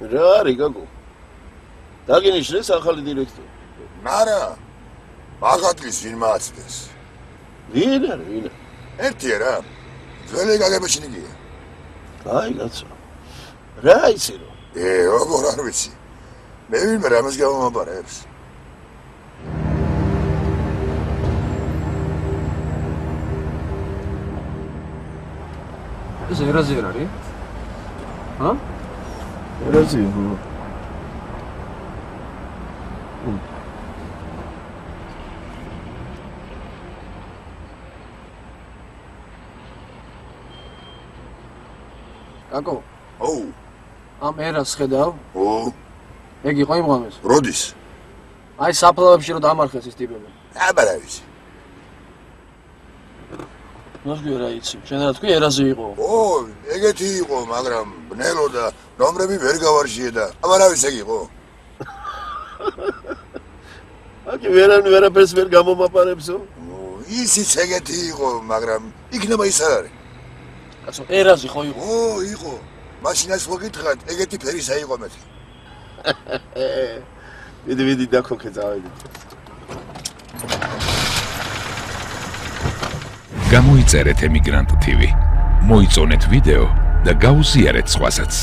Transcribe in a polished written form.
რა არის გაგო? დაგინიშნეს ახალი დირექტორი. მარა მაგათლის ვინ მააცდეს? ვინ არის, ვინ? ერთია რა. ძველი გაგებაშინიგია. აი კაცო. რა იცი რომ? როგორ არ ვიცი. მე ვინმე რამეს გავამაბარებს. ეს ერაზი არ არის? ჰა? ერაზი. კაკო, ოუ, ამ ერას ხედავ? ოუ, ეგ იყო იმ ღამეს. როდის? აი საფლავებში რომ დამარხეს ის ტიპები. აბა რა ვიცი. ნახე რა იცი. შენ რა თქვი ერაზე იყო? ო, ეგეთი იყო, მაგრამ ბნელო და ნომრები ვერ გავარშიე და აბა რა ვიცი ეგ იყო. აკი ვერაფერს ვერ გამომაპარებსო? ისიც ეგეთი იყო, მაგრამ იქნება ის არ არის. კაცო, ერაზი ხო იყო? ო, იყო. მაშინაც მოგითხათ, ეგეთი ფერისა იყო მეთქი. ვიდი დაქოქე წავედით. გამოიწერეთ ემიგრანტ TV. მოიწონეთ ვიდეო და გაუზიარეთ სხვასაც.